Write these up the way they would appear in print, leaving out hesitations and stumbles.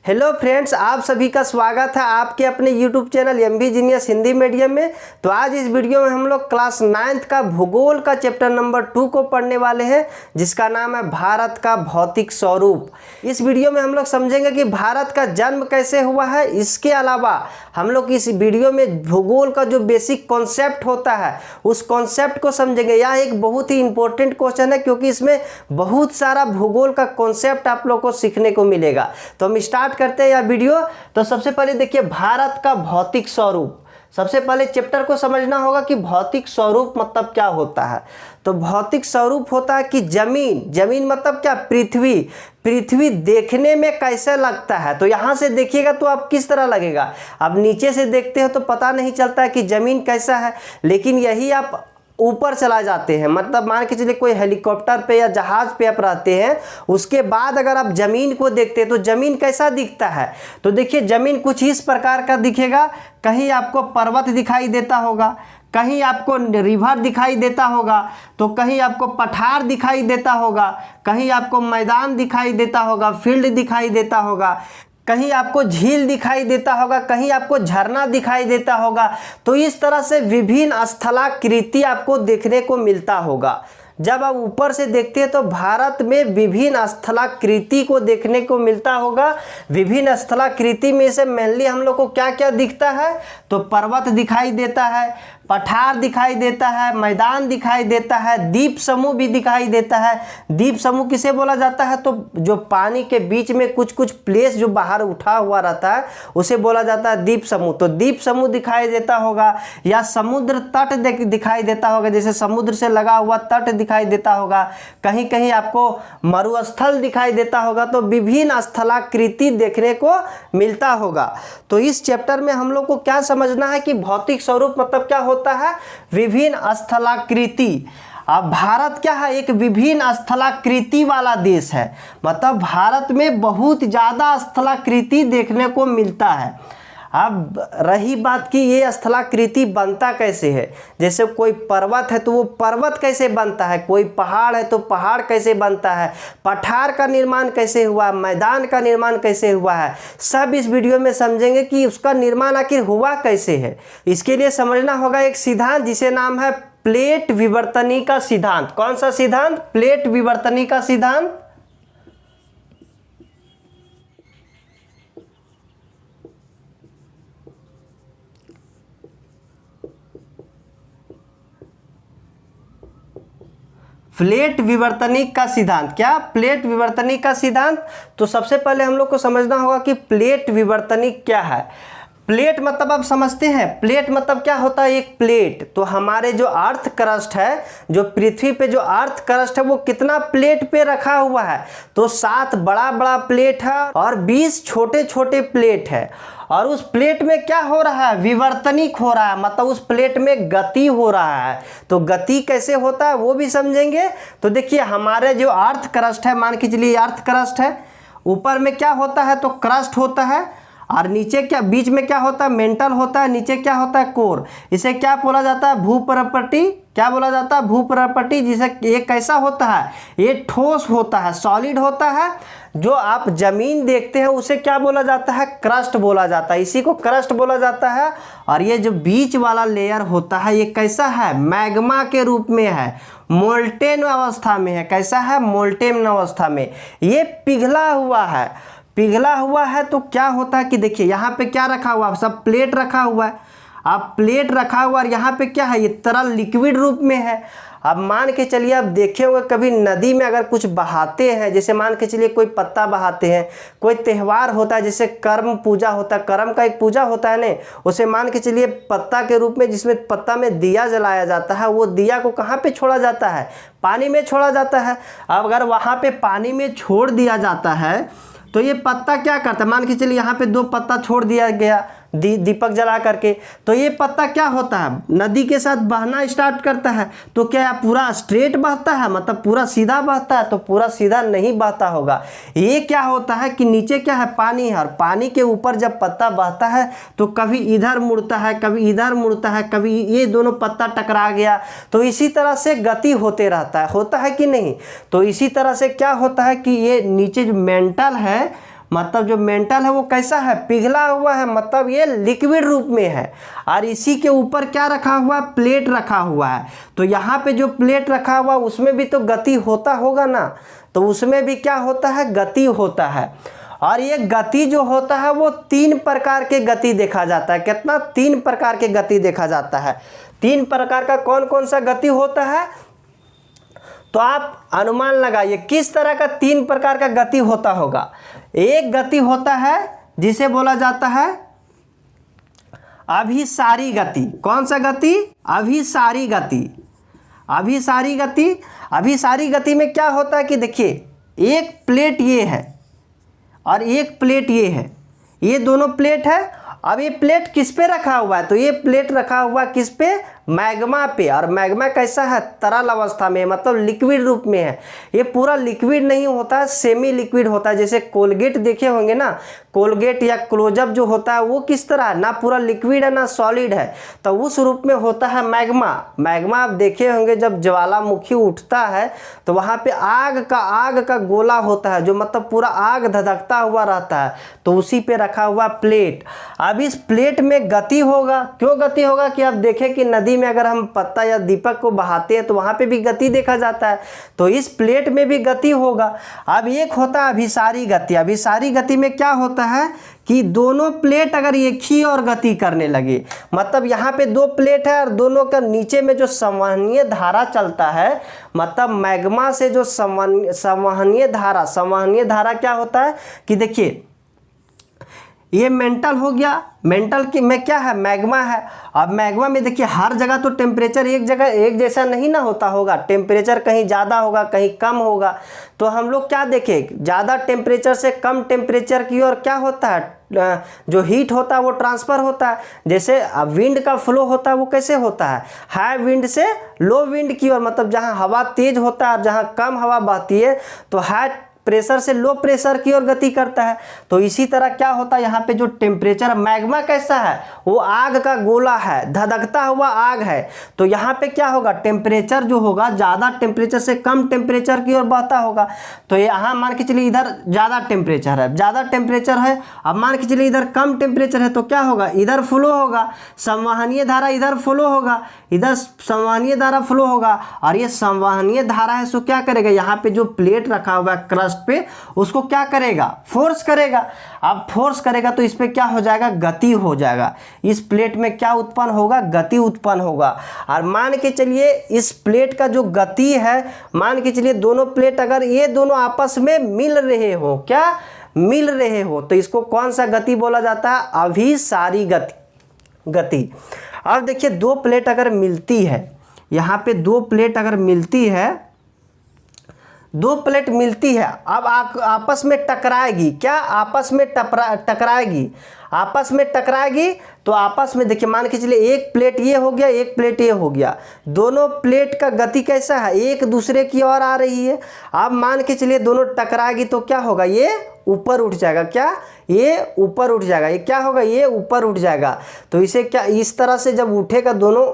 Hello friends, आप सभी का स्वागत है आपके अपने YouTube channel MB genius Hindi medium में। तो आज इस वीडियो में हम लोग क्लास 9th का भूगोल का चैप्टर नंबर 2 को पढ़ने वाले हैं, जिसका नाम है भारत का भौतिक स्वरूप। इस वीडियो में हम लोग समझेंगे कि भारत का जन्म कैसे हुआ है। इसके अलावा हम लोग इस वीडियो में भूगोल का जो बेसिक कॉन्सेप्ट होता है उस कॉन्सेप्ट को समझेंगे। यह एक बहुत ही इंपॉर्टेंट क्वेश्चन है, क्योंकि इसमें बहुत सारा भूगोल का कॉन्सेप्ट आप लोग को सीखने को मिलेगा। तो हम स्टार्ट करते हैं यह वीडियो। तो सबसे पहले देखिए, भारत का भौतिक स्वरूप। सबसे पहले चैप्टर को समझना होगा कि भौतिक स्वरूप मतलब क्या होता है। तो भौतिक स्वरूप होता है कि जमीन मतलब क्या, पृथ्वी देखने में कैसे लगता है। तो यहाँ से देखिएगा तो आप किस तरह लगेगा। अब नीचे से देखते हो तो पता नहीं चलता है कि जमीन कैसा है, लेकिन यही आप ऊपर चला जाते हैं, मतलब मान के चलिए कोई हेलीकॉप्टर पे या जहाज पे आप रहते हैं, उसके बाद अगर आप जमीन को देखते हैं तो जमीन कैसा दिखता है। तो देखिए, जमीन कुछ इस प्रकार का दिखेगा। कहीं आपको पर्वत दिखाई देता होगा, कहीं आपको रिवर दिखाई देता होगा, तो कहीं आपको पठार दिखाई देता होगा, कहीं आपको मैदान दिखाई देता होगा, फील्ड दिखाई देता होगा, कहीं आपको झील दिखाई देता होगा, कहीं आपको झरना दिखाई देता होगा। तो इस तरह से विभिन्न स्थलाकृति आपको देखने को मिलता होगा। जब आप ऊपर से देखते हैं तो भारत में विभिन्न स्थलाकृति को देखने को मिलता होगा। विभिन्न स्थलाकृति में से मेनली हम लोग को क्या क्या दिखता है, तो पर्वत दिखाई देता है, पठार दिखाई देता है, मैदान दिखाई देता है, द्वीप समूह भी दिखाई देता है। द्वीप समूह किसे बोला जाता है, तो जो पानी के बीच में कुछ कुछ प्लेस जो बाहर उठा हुआ रहता है उसे बोला जाता है द्वीप समूह। तो द्वीप समूह दिखाई देता होगा, या समुद्र तट दिखाई देता होगा, जैसे समुद्र से लगा हुआ तट दिखाई देता होगा, कहीं कहीं आपको मरुस्थल दिखाई देता होगा। तो विभिन्न स्थलाकृति देखने को मिलता होगा। तो इस चैप्टर में हम लोग को क्या समझना है कि भौतिक स्वरूप मतलब क्या होता है, विभिन्न स्थलाकृति। अब भारत क्या है, एक विभिन्न स्थलाकृति वाला देश है। मतलब भारत में बहुत ज़्यादा स्थलाकृति देखने को मिलता है। अब रही बात कि ये स्थलाकृति बनता कैसे है, जैसे कोई पर्वत है तो वो पर्वत कैसे बनता है, कोई पहाड़ है तो पहाड़ कैसे बनता है, पठार का निर्माण कैसे हुआ, मैदान का निर्माण कैसे हुआ है, सब इस वीडियो में समझेंगे कि उसका निर्माण आखिर हुआ कैसे है। इसके लिए समझना होगा एक सिद्धांत जिसे नाम है प्लेट विवर्तनी का सिद्धांत। कौन सा सिद्धांत, प्लेट विवर्तनी का सिद्धांत। प्लेट विवर्तनिक का सिद्धांत, क्या प्लेट विवर्तनिक का सिद्धांत। तो सबसे पहले हम लोग को समझना होगा कि प्लेट विवर्तनिक क्या है। प्लेट मतलब आप समझते हैं, प्लेट मतलब क्या होता है, एक प्लेट। तो हमारे जो अर्थ क्रस्ट है, जो पृथ्वी पे जो अर्थ क्रस्ट है, वो कितना प्लेट पे रखा हुआ है, तो 7 बड़ा बड़ा प्लेट है और 20 छोटे छोटे प्लेट है। और उस प्लेट में क्या हो रहा है, विवर्तनिक हो रहा है, मतलब उस प्लेट में गति हो रहा है। तो गति कैसे होता है वो भी समझेंगे। तो देखिए, हमारे जो अर्थ क्रस्ट है, मान के चलिए अर्थ क्रस्ट है, ऊपर में क्या होता है, तो क्रस्ट होता है, और नीचे क्या, बीच में क्या होता है, मेंटल होता है, नीचे क्या होता है, कोर। इसे क्या बोला जाता है, भूप्रपट्टी। क्या बोला जाता है, भूप्रपट्टी। जिसे ये कैसा होता है, ये ठोस होता है, सॉलिड होता है। जो आप जमीन देखते हैं उसे क्या बोला जाता है, क्रस्ट बोला जाता है, इसी को क्रस्ट बोला जाता है। और ये जो बीच वाला लेयर होता है ये कैसा है, मैग्मा के रूप में है, मोल्टेन अवस्था में है। कैसा है, मोल्टेन अवस्था में। ये पिघला हुआ है, पिघला हुआ है। तो क्या होता है कि देखिए, यहाँ पे क्या रखा हुआ है, सब प्लेट रखा हुआ है। अब प्लेट रखा हुआ और यहाँ पे क्या है, ये तरल लिक्विड रूप में है। अब मान के चलिए, आप देखे होंगे कभी नदी में अगर कुछ बहाते हैं, जैसे मान के चलिए कोई पत्ता बहाते हैं, कोई त्यौहार होता है, जैसे कर्म पूजा होता है, कर्म का एक पूजा होता है ना, उसे मान के चलिए पत्ता के रूप में, जिसमें पत्ता में दिया जलाया जाता है, वो दिया को कहाँ पे छोड़ा जाता है, पानी में छोड़ा जाता है। अब अगर वहाँ पे पानी में छोड़ दिया जाता है तो ये पत्ता क्या करता है, मान के चलिए यहाँ पे 2 पत्ता छोड़ दिया गया दीपक जला करके, तो ये पत्ता क्या होता है, नदी के साथ बहना स्टार्ट करता है। तो क्या पूरा स्ट्रेट बहता है, मतलब पूरा सीधा बहता है, तो पूरा सीधा नहीं बहता होगा। ये क्या होता है कि नीचे क्या है, पानी है, और पानी के ऊपर जब पत्ता बहता है तो कभी इधर मुड़ता है, कभी इधर मुड़ता है, कभी ये दोनों पत्ता टकरा गया। तो इसी तरह से गति होते रहता है, होता है कि नहीं। तो इसी तरह से क्या होता है कि ये नीचे जो मेंटल है, मतलब जो मेंटल है वो कैसा है, पिघला हुआ है, मतलब ये लिक्विड रूप में है। और इसी के ऊपर क्या रखा हुआ है, प्लेट रखा हुआ है। तो यहाँ पे जो प्लेट रखा हुआ उसमें भी तो गति होता होगा ना, तो उसमें भी क्या होता है, गति होता है। और ये गति जो होता है वो 3 प्रकार के गति देखा जाता है। कितना, 3 प्रकार के गति देखा जाता है। 3 प्रकार का कौन कौन सा गति होता है, तो आप अनुमान लगाइए किस तरह का 3 प्रकार का गति होता होगा। एक गति होता है जिसे बोला जाता है अभिसारी गति। कौन सा गति, अभिसारी गति। अभिसारी गति, अभिसारी गति में क्या होता है कि देखिए एक प्लेट ये है और एक प्लेट ये है, ये दोनों प्लेट है। अब ये प्लेट किस पे रखा हुआ है, तो ये प्लेट रखा हुआ किस पे, मैग्मा पे। और मैग्मा कैसा है, तरल अवस्था में, मतलब लिक्विड रूप में है। ये पूरा लिक्विड नहीं होता है, सेमी लिक्विड होता है। जैसे कोलगेट देखे होंगे ना, कोलगेट या क्लोजअप जो होता है वो किस तरह है, ना पूरा लिक्विड है ना सॉलिड है, तो उस रूप में होता है मैग्मा। मैग्मा आप देखे होंगे जब ज्वालामुखी उठता है तो वहाँ पे आग का गोला होता है, जो मतलब पूरा आग धधकता हुआ रहता है, तो उसी पे रखा हुआ प्लेट। अब इस प्लेट में गति होगा। क्यों गति होगा कि आप देखें कि नदी में अगर हम पत्ता या दीपक को बहाते हैं तो वहाँ पे भी गति देखा जाता है, तो इस प्लेट में भी गति होगा। अब एक होता है अभिसारी गति। अभिसारी गति में क्या होता है कि दोनों प्लेट अगर एक ही और गति करने लगे, मतलब यहाँ पे 2 प्लेट है और दोनों का नीचे में जो संवहनीय धारा चलता है, मतलब मैग्मा से जो संवहनीय धारा क्या होता है कि देखिए ये मेंटल हो गया, मेंटल की में क्या है, मैग्मा है। अब मैग्मा में देखिए हर जगह तो टेम्परेचर एक जगह एक जैसा नहीं ना होता होगा, टेम्परेचर कहीं ज़्यादा होगा कहीं कम होगा। तो हम लोग क्या देखें, ज़्यादा टेम्परेचर से कम टेम्परेचर की ओर क्या होता है, जो हीट होता है वो ट्रांसफ़र होता है। जैसे विंड का फ्लो होता है वो कैसे होता है, हाई विंड से लो विंड की ओर, मतलब जहाँ हवा तेज होता है और जहाँ कम हवा बहती है तो हाई प्रेशर से लो प्रेशर की ओर गति करता है। तो इसी तरह क्या होता है, यहाँ पे जो टेम्परेचर, मैग्मा कैसा है, वो आग का गोला है, धधकता हुआ आग है। तो यहाँ पे क्या होगा, टेम्परेचर जो होगा ज़्यादा टेम्परेचर से कम टेम्परेचर की ओर बहता होगा। तो यहाँ मान के चलिए इधर ज़्यादा टेम्परेचर है, अब मान के चलिए इधर कम टेम्परेचर है, तो क्या होगा, इधर फ्लो होगा, संवहनीय धारा इधर फ्लो होगा, इधर संवहनीय धारा फ्लो होगा। और ये संवहनीय धारा है सो क्या करेगा, यहाँ पे जो प्लेट रखा हुआ है क्रस्ट पे, उसको क्या करेगा, फोर्स करेगा। अब फोर्स करेगा तो इस पे क्या हो जाएगा, गति हो जाएगा। इस प्लेट में क्या उत्पन्न होगा, गति उत्पन्न होगा। और मान के चलिए इस प्लेट का जो गति है, मान के चलिए दोनों प्लेट अगर ये दोनों आपस में मिल रहे हो, क्या मिल रहे हो, तो इसको कौन सा गति बोला जाता है, अभिसारी गति। अब देखिए 2 प्लेट अगर मिलती है, यहाँ पे 2 प्लेट अगर मिलती है, 2 प्लेट मिलती है, अब आपस में टकराएगी, क्या आपस में टकराएगी, आपस में टकराएगी। तो आपस में देखिए मान के चलिए एक प्लेट ये हो गया, एक प्लेट ये हो गया, दोनों प्लेट का गति कैसा है, एक दूसरे की ओर आ रही है। अब मान के चलिए दोनों टकराएगी तो क्या होगा, ये ऊपर उठ जाएगा, क्या ये ऊपर उठ जाएगा, ये क्या होगा, ये ऊपर उठ जाएगा। तो इसे क्या, इस तरह से जब उठेगा, दोनों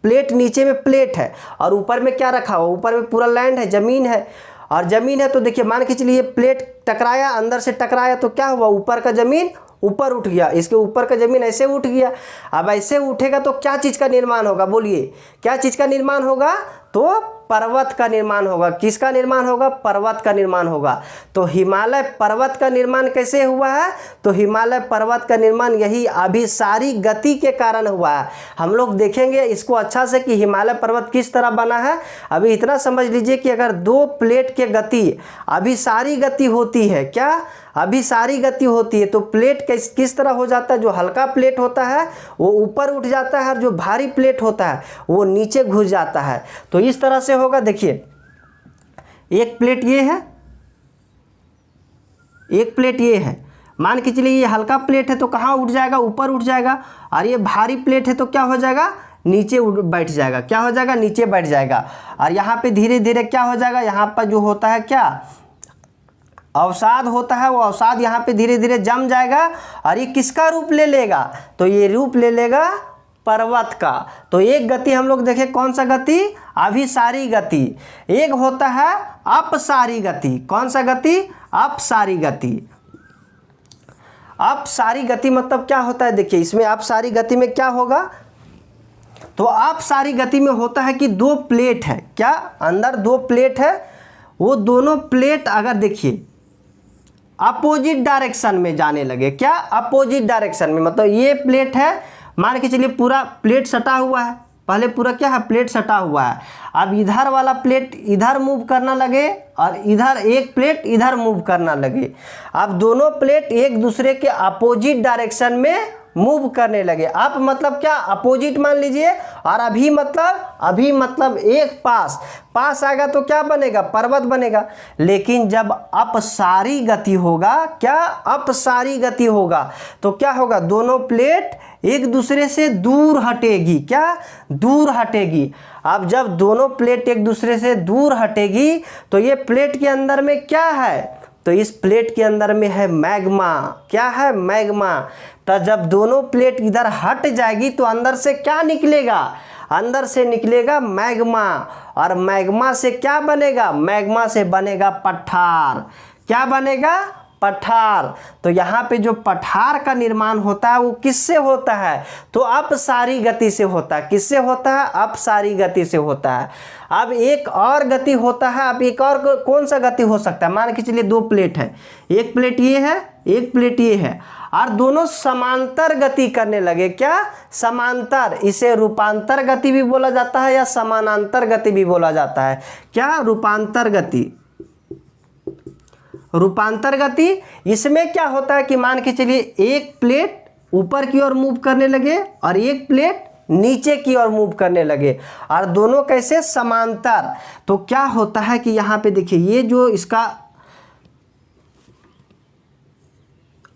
प्लेट, नीचे में प्लेट है और ऊपर में क्या रखा हुआ, ऊपर में पूरा लैंड है, ज़मीन है, और ज़मीन है। तो देखिए मान के चलिए ये प्लेट टकराया, अंदर से टकराया तो क्या हुआ, ऊपर का ज़मीन ऊपर उठ गया, इसके ऊपर का ज़मीन ऐसे उठ गया। अब ऐसे उठेगा तो क्या चीज़ का निर्माण होगा, बोलिए क्या चीज़ का निर्माण होगा, तो पर्वत का निर्माण होगा। किसका निर्माण होगा, पर्वत का निर्माण होगा। तो हिमालय पर्वत का निर्माण कैसे हुआ है, तो हिमालय पर्वत का निर्माण यही अभिसारी गति के कारण हुआ है। हम लोग देखेंगे इसको अच्छा से कि हिमालय पर्वत किस तरह बना है। अभी इतना समझ लीजिए कि अगर 2 प्लेट के गति अभिसारी गति होती है, क्या अभिसारी गति होती है, तो प्लेट किस तरह हो जाता है, जो हल्का प्लेट होता है वो ऊपर उठ जाता है और जो भारी प्लेट होता है वो नीचे घुस जाता है। तो इस तरह से होगा। देखिए एक प्लेट ये है, एक प्लेट ये है, मान के चलिए ये हल्का प्लेट है तो कहाँ उठ जाएगा, ऊपर उठ जाएगा, और ये भारी प्लेट है तो क्या हो जाएगा, नीचे बैठ जाएगा, क्या हो जाएगा, नीचे बैठ जाएगा। और यहाँ पे धीरे धीरे क्या हो जाएगा, यहाँ पर जो होता है क्या अवसाद होता है, वो अवसाद यहाँ पे धीरे धीरे जम जाएगा और ये किसका रूप ले लेगा, तो ये रूप ले लेगा पर्वत का। तो एक गति हम लोग देखें कौन सा गति, अभिसारी गति। एक होता है अपसारी गति, कौन सा गति, अपसारी गति। अपसारी गति मतलब क्या होता है, देखिए इसमें अपसारी गति में क्या होगा, तो अपसारी गति में होता है कि दो प्लेट है, क्या अंदर दो प्लेट है, वो दोनों प्लेट अगर देखिए अपोजिट डायरेक्शन में जाने लगे, क्या अपोजिट डायरेक्शन में, मतलब ये प्लेट है, मान के चलिए पूरा प्लेट सटा हुआ है, पहले पूरा क्या है प्लेट सटा हुआ है, अब इधर वाला प्लेट इधर मूव करना लगे और इधर एक प्लेट इधर मूव करना लगे, अब दोनों प्लेट एक दूसरे के अपोजिट डायरेक्शन में मूव करने लगे। अप मतलब क्या, अपोजिट मान लीजिए, और अभी मतलब एक पास आएगा तो क्या बनेगा, पर्वत बनेगा। लेकिन जब अपसारी गति होगा, क्या अपसारी गति होगा, तो क्या होगा, दोनों प्लेट एक दूसरे से दूर हटेगी, क्या दूर हटेगी। अब जब दोनों प्लेट एक दूसरे से दूर हटेगी तो ये प्लेट के अंदर में क्या है, तो इस प्लेट के अंदर में है मैग्मा, क्या है मैग्मा। तो जब दोनों प्लेट इधर हट जाएगी तो अंदर से क्या निकलेगा, अंदर से निकलेगा मैग्मा, और मैग्मा से क्या बनेगा, मैग्मा से बनेगा पठार, क्या बनेगा, पठार। तो यहाँ पे जो पठार का निर्माण होता है वो किससे होता है, तो अपसारी गति से होता है, किससे होता है, अपसारी गति से होता है। अब एक और गति होता है, अब एक और कौन सा गति हो सकता है, मान के चलिए दो प्लेट है, एक प्लेट ये है एक प्लेट ये है, और दोनों समांतर गति करने लगे, क्या समांतर, इसे रूपांतर गति भी बोला जाता है या समानांतर गति भी बोला जाता है, क्या रूपांतर गति। रूपांतर गति इसमें क्या होता है कि मान के चलिए एक प्लेट ऊपर की ओर मूव करने लगे और एक प्लेट नीचे की ओर मूव करने लगे, और दोनों कैसे समांतर। तो क्या होता है कि यहाँ पे देखिए ये जो इसका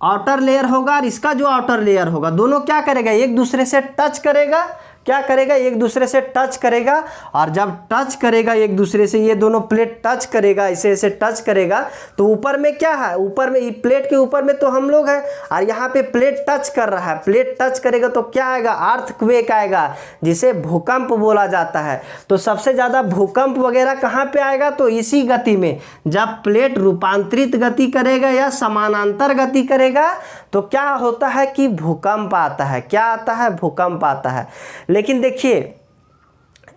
आउटर लेयर होगा और इसका जो आउटर लेयर होगा, दोनों क्या करेगा, एक दूसरे से टच करेगा, क्या करेगा, एक दूसरे से टच करेगा, और जब टच करेगा एक दूसरे से, ये दोनों प्लेट टच करेगा, इसे ऐसे टच करेगा, तो ऊपर में क्या है, ऊपर में प्लेट के ऊपर में तो हम लोग हैं, और यहाँ पे प्लेट टच कर रहा है, प्लेट टच करेगा तो क्या आएगा, अर्थक्वेक आएगा, जिसे भूकंप बोला जाता है। तो सबसे ज़्यादा भूकंप वगैरह कहाँ पे आएगा, तो इसी गति में, जब प्लेट रूपांतरित गति करेगा या समानांतर गति करेगा तो क्या होता है कि भूकंप आता है, क्या आता है, भूकंप आता है। लेकिन देखिए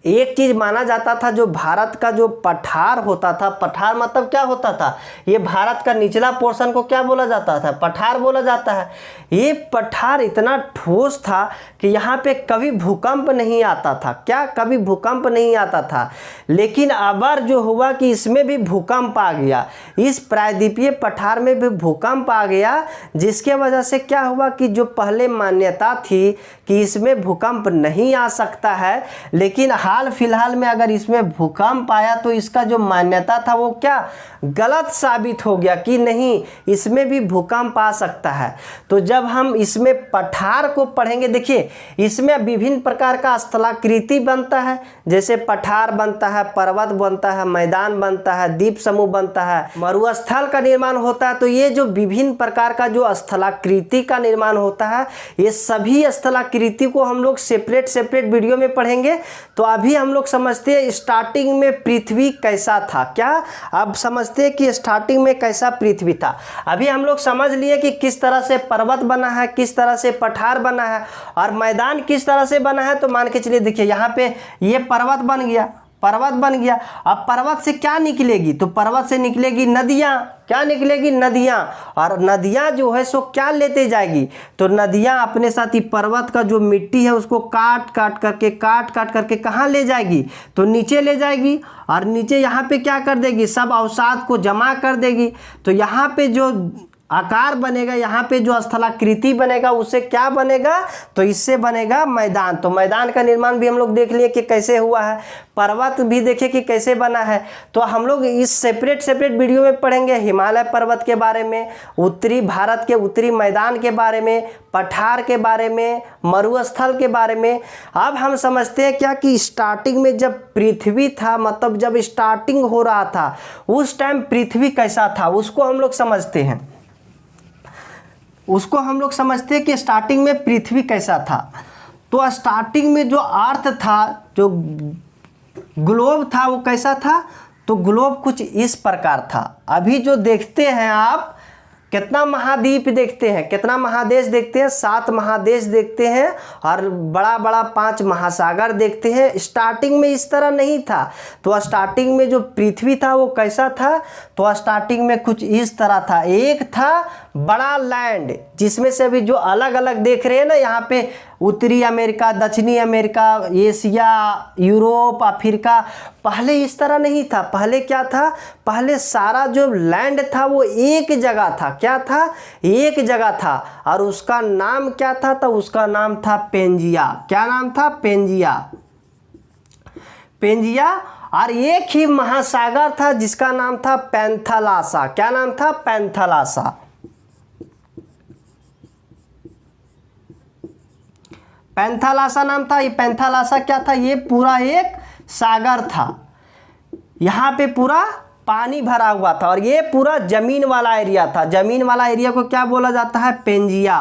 एक चीज माना जाता था, जो भारत का जो पठार होता था, पठार मतलब क्या होता था, ये भारत का निचला पोर्शन को क्या बोला जाता था, पठार बोला जाता है। ये पठार इतना ठोस था कि यहाँ पे कभी भूकंप नहीं आता था, क्या कभी भूकंप नहीं आता था। लेकिन अबर जो हुआ कि इसमें भी भूकंप आ गया, इस प्रायद्वीपीय पठार में भी भूकंप आ गया, जिसके वजह से क्या हुआ कि जो पहले मान्यता थी कि इसमें भूकंप नहीं आ सकता है, लेकिन हाल फिलहाल में अगर इसमें भूकंप आया तो इसका जो मान्यता था वो क्या गलत साबित हो गया कि नहीं, इसमें भी भूकंप आ सकता है। तो जब हम इसमें पठार को पढ़ेंगे, देखिए इसमें विभिन्न प्रकार का स्थलाकृति बनता है, जैसे पठार बनता है, पर्वत बनता है, मैदान बनता है, द्वीप समूह बनता है, मरुस्थल का निर्माण होता है। तो ये जो विभिन्न प्रकार का जो स्थलाकृति का निर्माण होता है, ये सभी स्थलाकृति को हम लोग सेपरेट वीडियो में पढ़ेंगे। तो अभी हम लोग समझते हैं स्टार्टिंग में पृथ्वी कैसा था, क्या अब समझते हैं कि स्टार्टिंग में कैसा पृथ्वी था। अभी हम लोग समझ लिए कि किस तरह से पर्वत बना है, किस तरह से पठार बना है, और मैदान किस तरह से बना है। तो मान के चलिए देखिए यहाँ पे ये पर्वत बन गया, पर्वत बन गया। अब पर्वत से क्या निकलेगी, तो पर्वत से निकलेगी नदियाँ, क्या निकलेगी, नदियाँ। और नदियाँ जो है सो क्या लेते जाएगी, तो नदियाँ अपने साथ ही पर्वत का जो मिट्टी है उसको काट काट करके कहाँ ले जाएगी, तो नीचे ले जाएगी, और नीचे यहाँ पे क्या कर देगी, सब अवसाद को जमा कर देगी। तो यहाँ पे जो आकार बनेगा, यहाँ पे जो स्थलाकृति बनेगा उससे क्या बनेगा, तो इससे बनेगा मैदान। तो मैदान का निर्माण भी हम लोग देख लिए कि कैसे हुआ है, पर्वत भी देखे कि कैसे बना है। तो हम लोग इस सेपरेट वीडियो में पढ़ेंगे हिमालय पर्वत के बारे में, उत्तरी भारत के उत्तरी मैदान के बारे में, पठार के बारे में, मरुस्थल के बारे में। अब हम समझते हैं क्या कि स्टार्टिंग में जब पृथ्वी था, मतलब जब स्टार्टिंग हो रहा था उस टाइम पृथ्वी कैसा था, उसको हम लोग समझते हैं। उसको हम लोग समझते हैं कि स्टार्टिंग में पृथ्वी कैसा था। तो स्टार्टिंग में जो अर्थ था, जो ग्लोब था, वो कैसा था, तो ग्लोब कुछ इस प्रकार था। अभी जो देखते हैं आप कितना महाद्वीप देखते हैं, कितना महादेश देखते हैं, 7 महादेश देखते हैं और बड़ा बड़ा 5 महासागर देखते हैं। स्टार्टिंग में इस तरह नहीं था। तो स्टार्टिंग में जो पृथ्वी था वो कैसा था, तो स्टार्टिंग में कुछ इस तरह था। एक था बड़ा लैंड जिसमें से अभी जो अलग अलग देख रहे हैं ना, यहाँ पे उत्तरी अमेरिका, दक्षिणी अमेरिका, एशिया, यूरोप, अफ्रीका, पहले इस तरह नहीं था। पहले क्या था, पहले सारा जो लैंड था वो एक जगह था। क्या था, एक जगह था और उसका नाम क्या था, तो उसका नाम था पेंजिया। क्या नाम था, पेंजिया, पेंजिया। और एक ही महासागर था जिसका नाम था पैंथालासा। क्या नाम था, पैंथालासा। पैंथालासा नाम था। ये पैंथालासा क्या था, ये पूरा एक सागर था। यहाँ पे पूरा पानी भरा हुआ था और ये पूरा जमीन वाला एरिया था। जमीन वाला एरिया को क्या बोला जाता है, पेंजिया।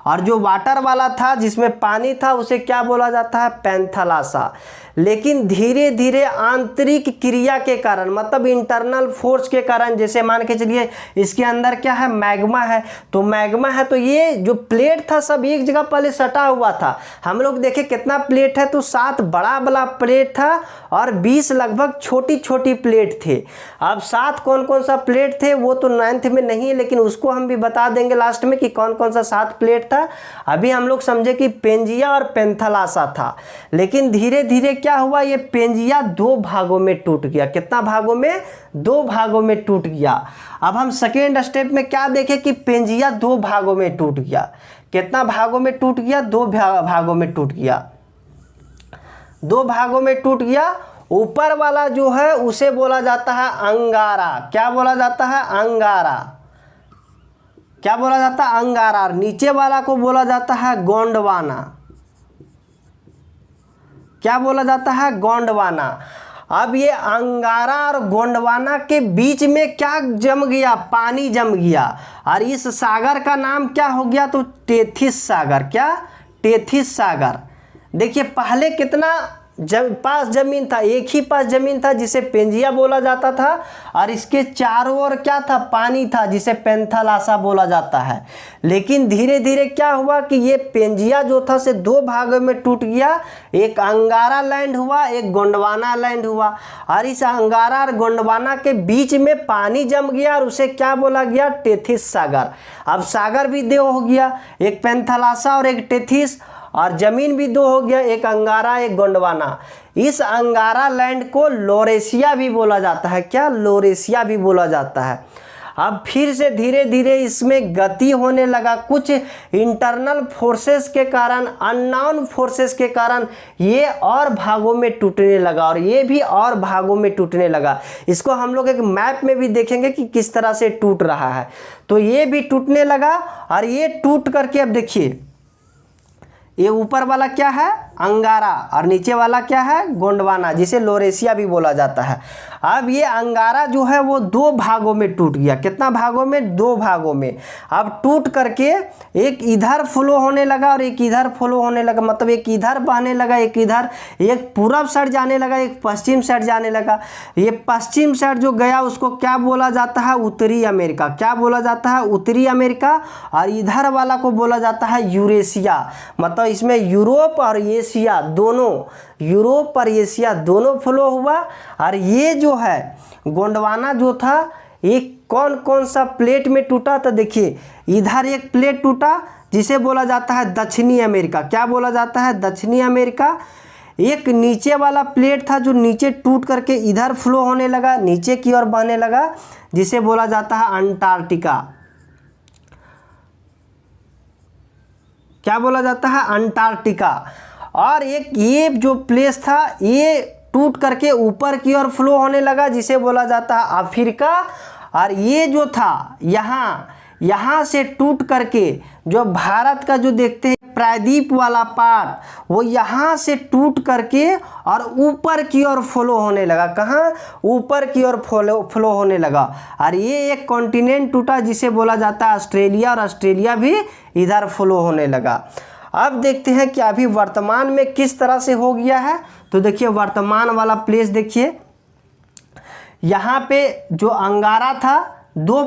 और जो वाटर वाला था जिसमें पानी था उसे क्या बोला जाता है, पैंथालासा। लेकिन धीरे धीरे आंतरिक क्रिया के कारण, मतलब इंटरनल फोर्स के कारण, जैसे मान के चलिए इसके अंदर क्या है, मैग्मा है। तो मैग्मा है तो ये जो प्लेट था सब एक जगह पहले सटा हुआ था। हम लोग देखे कितना प्लेट है, तो 7 बड़ा बड़ा प्लेट था और 20 लगभग छोटी छोटी प्लेट थे। अब 7 कौन कौन सा प्लेट थे वो तो 9th में नहीं है, लेकिन उसको हम भी बता देंगे लास्ट में कि कौन कौन सा 7 प्लेट था। अभी हम लोग समझे कि पेंजिया और पैंथालासा था। लेकिन धीरे धीरे क्या हुआ, ये पेंजिया 2 भागों में टूट गया। कितना भागों में, 2 भागों में टूट गया। अब हम सेकेंड स्टेप में क्या देखें कि पेंजिया 2 भागों में टूट गया। कितना भागों में टूट गया, 2 भागों में टूट गया। 2 भागों में टूट गया। ऊपर वाला जो है उसे बोला जाता है अंगारा। क्या बोला जाता है, अंगारा। क्या बोला जाता है, अंगारा। नीचे वाला को बोला जाता है गोंडवाना। क्या बोला जाता है, गोंडवाना। अब ये अंगारा और गोंडवाना के बीच में क्या जम गया, पानी जम गया और इस सागर का नाम क्या हो गया, तो टेथिस सागर। क्या, टेथिस सागर। देखिए पहले कितना पास जमीन था, एक ही पास जमीन था जिसे पेंजिया बोला जाता था और इसके चारों ओर क्या था, पानी था जिसे पैंथालासा बोला जाता है। लेकिन धीरे धीरे क्या हुआ कि ये पेंजिया जो था से 2 भागों में टूट गया। एक अंगारा लैंड हुआ, एक गोंडवाना लैंड हुआ और इस अंगारा और गोंडवाना के बीच में पानी जम गया और उसे क्या बोला गया, टेथिस सागर। अब सागर भी 2 हो गया, एक पैंथालासा और एक टेथिस, और जमीन भी 2 हो गया, एक अंगारा एक गोंडवाना। इस अंगारा लैंड को लोरेशिया भी बोला जाता है। क्या, लोरेशिया भी बोला जाता है। अब फिर से धीरे धीरे इसमें गति होने लगा। कुछ इंटरनल फोर्सेस के कारण, अननोन फोर्सेस के कारण ये और भागों में टूटने लगा और ये भी और भागों में टूटने लगा। इसको हम लोग एक मैप में भी देखेंगे कि किस तरह से टूट रहा है। तो ये भी टूटने लगा और ये टूट करके, अब देखिए ये ऊपर वाला क्या है, अंगारा, और नीचे वाला क्या है, गोंडवाना, जिसे लोरेशिया भी बोला जाता है। अब ये अंगारा जो है वो 2 भागों में टूट गया। कितना भागों में, 2 भागों में। अब टूट करके एक इधर फ्लो होने लगा और एक इधर फ्लो होने लगा, मतलब एक इधर बहने लगा, एक इधर, एक पूरब साइड जाने लगा, एक पश्चिम साइड जाने लगा। ये पश्चिम साइड जो गया उसको क्या बोला जाता है, उत्तरी अमेरिका। क्या बोला जाता है, उत्तरी अमेरिका। और इधर वाला को बोला जाता है यूरेशिया। मतलब इसमें यूरोप और एशिया दोनों, यूरोप और एशिया दोनों फ्लो हुआ। और ये जो है गोंडवाना जो था ये कौन कौन सा प्लेट में टूटा, तो देखिए इधर एक प्लेट टूटा जिसे बोला जाता है दक्षिणी अमेरिका। क्या बोला जाता है, दक्षिणी अमेरिका। एक नीचे वाला प्लेट था जो नीचे टूट करके इधर फ्लो होने लगा, नीचे की ओर बहने लगा, जिसे बोला जाता है अंटार्कटिका। क्या बोला जाता है, अंटार्कटिका। और एक ये जो प्लेस था ये टूट करके ऊपर की ओर फ्लो होने लगा, जिसे बोला जाता है अफ्रीका। और ये जो था यहाँ से टूट करके जो भारत का जो देखते हैं प्रायद्वीप वाला पार्ट, वो यहाँ से टूट करके और ऊपर की ओर फ्लो होने लगा। कहाँ, ऊपर की ओर फ्लो होने लगा। और ये एक कॉन्टिनेंट टूटा जिसे बोला जाता है ऑस्ट्रेलिया, और ऑस्ट्रेलिया भी इधर फ्लो होने लगा। अब देखते हैं कि अभी वर्तमान में किस तरह से हो गया है। तो देखिए वर्तमान वाला प्लेस देखिए, यहाँ पे जो अंगारा था 2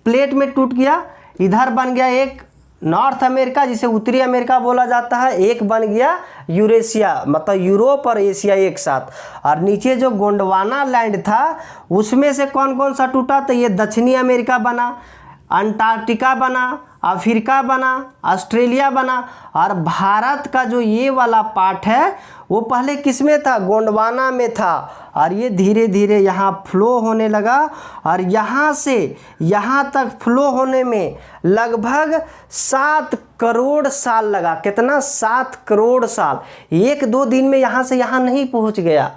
प्लेट में टूट गया, इधर बन गया एक नॉर्थ अमेरिका जिसे उत्तरी अमेरिका बोला जाता है, एक बन गया यूरेशिया मतलब यूरोप और एशिया एक साथ। और नीचे जो गोंडवाना लैंड था उसमें से कौन कौन सा टूटा, तो ये दक्षिणी अमेरिका बना, अंटार्कटिका बना, अफ्रीका बना, ऑस्ट्रेलिया बना। और भारत का जो ये वाला पार्ट है वो पहले किस में था, गोंडवाना में था। और ये धीरे धीरे यहाँ फ्लो होने लगा और यहाँ से यहाँ तक फ्लो होने में लगभग 7 करोड़ साल लगा। कितना, 7 करोड़ साल। 1-2 दिन में यहाँ से यहाँ नहीं पहुँच गया,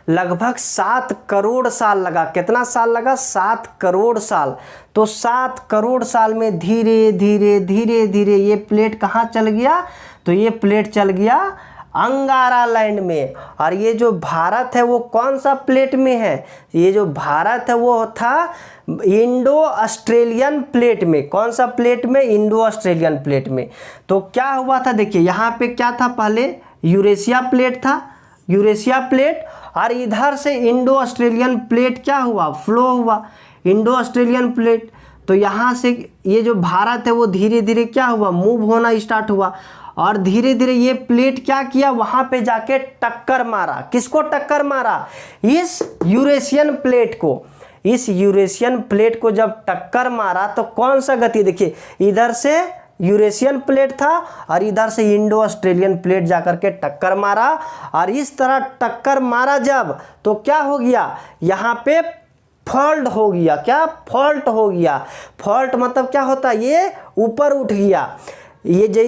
लगभग 7 करोड़ साल लगा। कितना साल लगा, 7 करोड़ साल। तो 7 करोड़ साल में धीरे धीरे धीरे धीरे ये प्लेट कहाँ चल गया, तो ये प्लेट चल गया अंगारा लैंड में। और ये जो भारत है वो कौन सा प्लेट में है, ये जो भारत है वो था इंडो ऑस्ट्रेलियन प्लेट में। कौन सा प्लेट में, इंडो ऑस्ट्रेलियन प्लेट में। तो क्या हुआ था, देखिए यहाँ पे क्या था, पहले यूरेशिया प्लेट था, यूरेशिया प्लेट, और इधर से इंडो ऑस्ट्रेलियन प्लेट क्या हुआ, फ्लो हुआ, इंडो ऑस्ट्रेलियन प्लेट। तो यहाँ से ये जो भारत है वो धीरे धीरे क्या हुआ, मूव होना स्टार्ट हुआ। और धीरे धीरे ये प्लेट क्या किया, वहाँ पे जाके टक्कर मारा। किसको टक्कर मारा, इस यूरेशियन प्लेट को। इस यूरेशियन प्लेट को जब टक्कर मारा तो कौन सा गति, देखिए इधर से यूरेशियन प्लेट था और इधर से इंडो ऑस्ट्रेलियन प्लेट जाकर के टक्कर मारा। और इस तरह टक्कर मारा जब, तो क्या हो गया, यहाँ पे फॉल्ट हो गया। क्या, फॉल्ट हो गया। फॉल्ट मतलब क्या होता है, ये ऊपर उठ गया। ये जो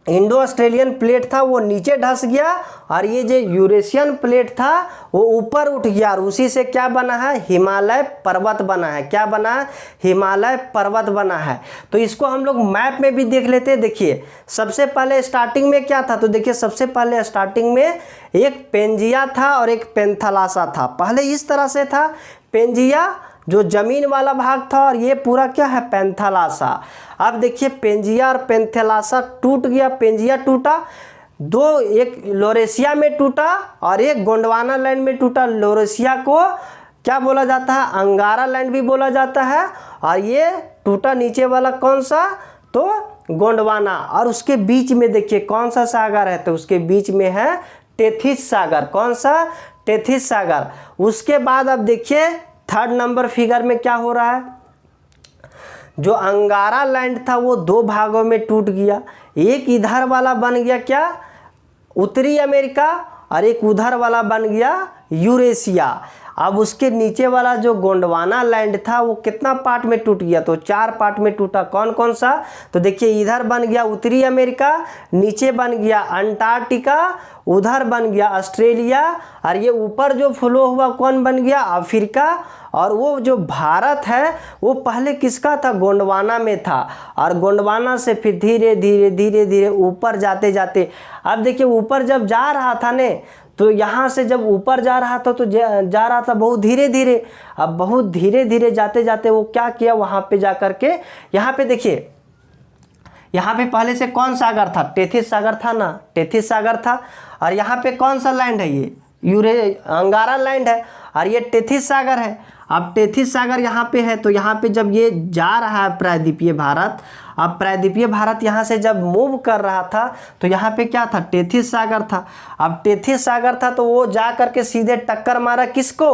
इंडो ऑस्ट्रेलियन प्लेट था वो नीचे धंस गया और ये जो यूरेशियन प्लेट था वो ऊपर उठ गया। और उसी से क्या बना है, हिमालय पर्वत बना है। क्या बना है, हिमालय पर्वत बना है। तो इसको हम लोग मैप में भी देख लेते हैं। देखिए सबसे पहले स्टार्टिंग में क्या था, तो देखिए सबसे पहले स्टार्टिंग में एक पेंजिया था और एक पेंथलासा था। पहले इस तरह से था, पेंजिया जो जमीन वाला भाग था और ये पूरा क्या है, पेंथलासा। अब देखिए पेंजिया और पेंथलासा टूट गया, पेंजिया टूटा, दो, एक लोरेशिया में टूटा और एक गोंडवाना लैंड में टूटा। लोरेशिया को क्या बोला जाता है, अंगारा लैंड भी बोला जाता है। और ये टूटा नीचे वाला कौन सा, तो गोंडवाना। और उसके बीच में देखिए कौन सा सागर है, तो उसके बीच में है टेथिस सागर। कौन सा, टेथिस सागर। उसके बाद अब देखिए 3rd नंबर फिगर में क्या हो रहा है, जो अंगारा लैंड था वो 2 भागों में टूट गया। एक इधर वाला बन गया क्या, उत्तरी अमेरिका, और एक उधर वाला बन गया यूरेशिया। अब उसके नीचे वाला जो गोंडवाना लैंड था वो कितना पार्ट में टूट गया, तो 4 पार्ट में टूटा। कौन कौन सा, तो देखिए इधर बन गया उत्तरी अमेरिका, नीचे बन गया अंटार्कटिका, उधर बन गया ऑस्ट्रेलिया, और ये ऊपर जो फ्लो हुआ कौन बन गया, अफ्रीका। और वो जो भारत है वो पहले किसका था, गोंडवाना में था। और गोंडवाना से फिर धीरे धीरे धीरे धीरे ऊपर जाते जाते, अब देखिए ऊपर जब जा रहा था ने, तो यहाँ से जब ऊपर जा रहा था तो जा रहा था बहुत धीरे धीरे। अब बहुत धीरे धीरे जाते जाते वो क्या किया, वहाँ पे जा कर के, यहाँ पे देखिए, यहाँ पे पहले से कौन सागर था, टेथिस सागर था ना, टेथिस सागर था। और यहाँ पे कौन सा लैंड है, ये अंगारा लैंड है और ये टेथिस सागर है। अब टेथिस सागर यहाँ पे है, तो यहाँ पे जब ये जा रहा है प्रायद्वीपीय भारत, अब प्रायद्वीपीय भारत यहाँ से जब मूव कर रहा था तो यहाँ पे क्या था, टेथिस सागर था। अब टेथिस सागर था तो वो जा करके सीधे टक्कर मारा किसको,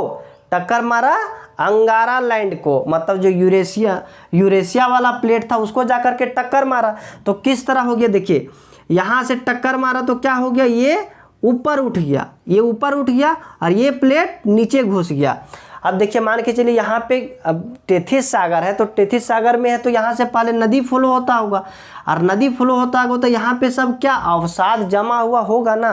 टक्कर मारा अंगारा लैंड को, मतलब जो यूरेशिया वाला प्लेट था उसको जा करके टक्कर मारा। तो किस तरह हो गया, देखिए यहाँ से टक्कर मारा तो क्या हो गया, ये ऊपर उठ गया, ये ऊपर उठ गया और ये प्लेट नीचे घुस गया। अब देखिए मान के चलिए यहाँ पे अब टेथिस सागर है, तो टेथिस सागर में है तो यहाँ से पहले नदी फ्लो होता होगा, और नदी फ्लो होता होगा तो यहाँ पे सब क्या, अवसाद जमा हुआ होगा ना,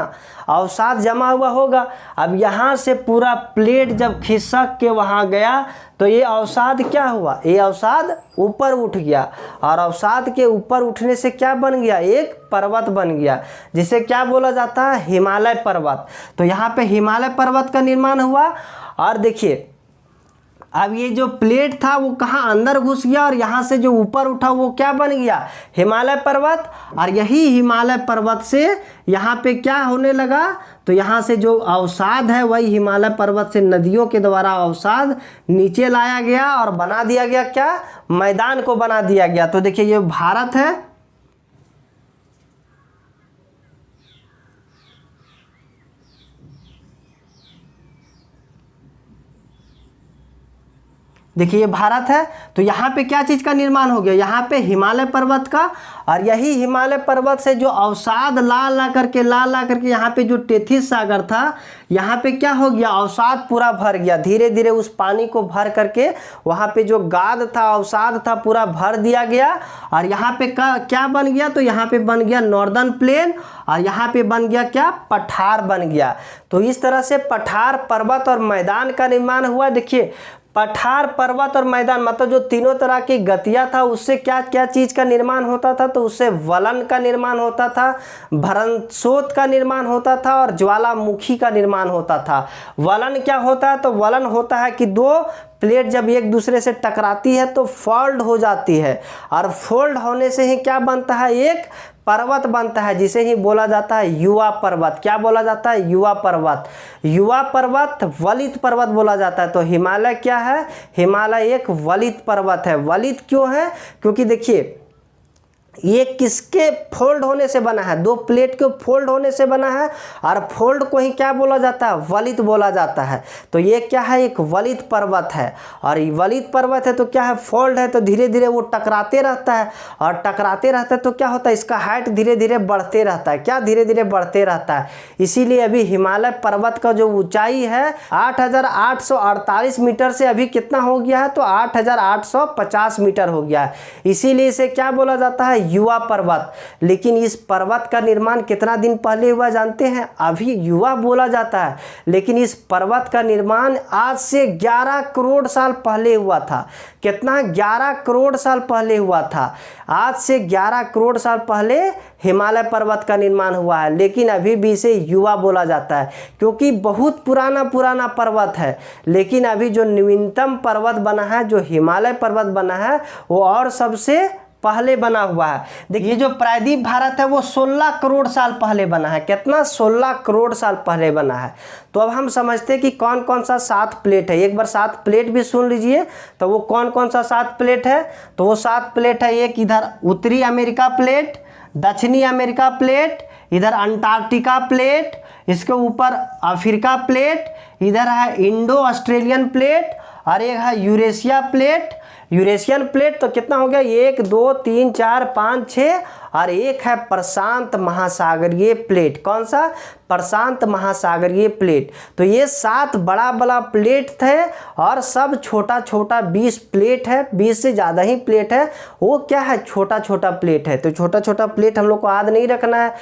अवसाद जमा हुआ होगा। अब यहाँ से पूरा प्लेट जब खिसक के वहाँ गया तो ये अवसाद क्या हुआ, ये अवसाद ऊपर उठ गया, और अवसाद के ऊपर उठने से क्या बन गया, एक पर्वत बन गया, जिसे क्या बोला जाता है, हिमालय पर्वत। तो यहाँ पे हिमालय पर्वत का निर्माण हुआ। और देखिए अब ये जो प्लेट था वो कहाँ अंदर घुस गया और यहाँ से जो ऊपर उठा वो क्या बन गया, हिमालय पर्वत। और यही हिमालय पर्वत से यहाँ पे क्या होने लगा, तो यहाँ से जो अवसाद है वही हिमालय पर्वत से नदियों के द्वारा अवसाद नीचे लाया गया और बना दिया गया क्या, मैदान को बना दिया गया। तो देखिए ये भारत है, देखिए ये भारत है। तो यहाँ पे क्या चीज़ का निर्माण हो गया, यहाँ पे हिमालय पर्वत का। और यही हिमालय पर्वत से जो अवसाद ला ला करके यहाँ पे जो टेथिस सागर था, यहाँ पे क्या हो गया, अवसाद पूरा भर गया। धीरे धीरे उस पानी को भर करके वहाँ पे जो गाद था, अवसाद था, पूरा भर दिया गया। और यहाँ पे क्या बन गया, तो यहाँ पे बन गया नॉर्दर्न प्लेन और यहाँ पे बन गया क्या, पठार बन गया। तो इस तरह से पठार, पर्वत और मैदान का निर्माण हुआ। देखिए पठार, पर्वत और मैदान मतलब जो तीनों तरह की गतियाँ था, उससे क्या क्या चीज़ का निर्माण होता था, तो उससे वलन का निर्माण होता था, भरंशोत का निर्माण होता था और ज्वालामुखी का निर्माण होता था। वलन क्या होता है, तो वलन होता है कि दो प्लेट जब एक दूसरे से टकराती है तो फोल्ड हो जाती है और फोल्ड होने से ही क्या बनता है, एक पर्वत बनता है, जिसे ही बोला जाता है युवा पर्वत। क्या बोला जाता है, युवा पर्वत। युवा पर्वत वलित पर्वत बोला जाता है। तो हिमालय क्या है, हिमालय एक वलित पर्वत है। वलित क्यों है, क्योंकि देखिए ये किसके फोल्ड होने से बना है, दो प्लेट के फोल्ड होने से बना है और फोल्ड को ही क्या बोला जाता है, वलित बोला जाता है। तो ये क्या है, एक वलित पर्वत है। और वलित पर्वत है तो क्या है, फोल्ड है, तो धीरे धीरे वो टकराते रहता है और टकराते रहता है तो क्या होता है, इसका हाइट धीरे धीरे बढ़ते रहता है। क्या धीरे धीरे बढ़ते रहता है। इसीलिए अभी हिमालय पर्वत का जो ऊंचाई है 8,848 मीटर से अभी कितना हो गया है, तो 8,850 मीटर हो गया है। इसीलिए इसे क्या बोला जाता है, युवा पर्वत। लेकिन इस पर्वत का निर्माण कितना दिन पहले हुआ जानते हैं, अभी युवा बोला जाता है, लेकिन इस पर्वत का निर्माण आज से 11 करोड़ साल पहले हुआ था। कितना, 11 करोड़ साल पहले हुआ था। आज से 11 करोड़ साल पहले हिमालय पर्वत का निर्माण हुआ है, लेकिन अभी भी इसे युवा बोला जाता है क्योंकि बहुत पुराना पर्वत है। लेकिन अभी जो नवीनतम पर्वत बना है, जो हिमालय पर्वत बना है, वो और सबसे पहले बना हुआ है। देखिए जो प्रायद्वीप भारत है वो 16 करोड़ साल पहले बना है। कितना, 16 करोड़ साल पहले बना है। तो अब हम समझते हैं कि कौन कौन सा 7 प्लेट है। एक बार 7 प्लेट भी सुन लीजिए, तो वो कौन कौन सा 7 प्लेट है, तो वो 7 प्लेट है। एक इधर उत्तरी अमेरिका प्लेट, दक्षिणी अमेरिका प्लेट, इधर अंटार्कटिका प्लेट, इसके ऊपर अफ्रीका प्लेट, इधर है इंडो ऑस्ट्रेलियन प्लेट और एक है यूरेशिया प्लेट। यूरेशियन प्लेट तो कितना हो गया, 1 2 3 4 5 6 और एक है प्रशांत महासागरीय प्लेट। कौन सा, प्रशांत महासागरीय प्लेट। तो ये 7 बड़ा बड़ा प्लेट थे और सब छोटा छोटा 20 प्लेट है, 20 से ज़्यादा ही प्लेट है। वो क्या है, छोटा छोटा प्लेट है। तो छोटा छोटा प्लेट हम लोग को याद नहीं रखना है।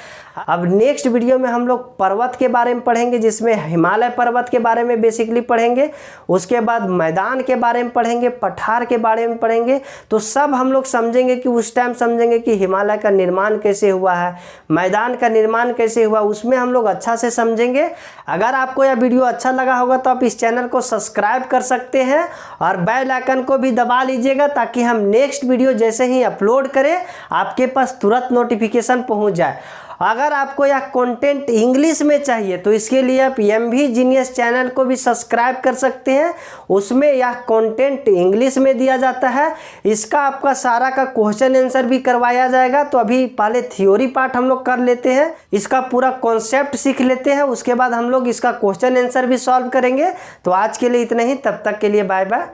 अब नेक्स्ट वीडियो में हम लोग पर्वत के बारे में पढ़ेंगे, जिसमें हिमालय पर्वत के बारे में बेसिकली पढ़ेंगे। उसके बाद मैदान के बारे में पढ़ेंगे, पठार के बारे में पढ़ेंगे। तो सब हम लोग समझेंगे कि उस टाइम समझेंगे कि हिमालय का निर्माण कैसे हुआ है, मैदान का निर्माण कैसे हुआ, उसमें हम लोग अच्छा से समझेंगे। अगर आपको यह वीडियो अच्छा लगा होगा तो आप इस चैनल को सब्सक्राइब कर सकते हैं और बेल आइकन को भी दबा लीजिएगा, ताकि हम नेक्स्ट वीडियो जैसे ही अपलोड करें आपके पास तुरंत नोटिफिकेशन पहुंच जाए। अगर आपको यह कंटेंट इंग्लिश में चाहिए तो इसके लिए आप MV जीनियस चैनल को भी सब्सक्राइब कर सकते हैं। उसमें यह कंटेंट इंग्लिश में दिया जाता है। इसका आपका सारा का क्वेश्चन आंसर भी करवाया जाएगा। तो अभी पहले थ्योरी पार्ट हम लोग कर लेते हैं, इसका पूरा कॉन्सेप्ट सीख लेते हैं, उसके बाद हम लोग इसका क्वेश्चन आंसर भी सॉल्व करेंगे। तो आज के लिए इतना ही, तब तक के लिए बाय बाय।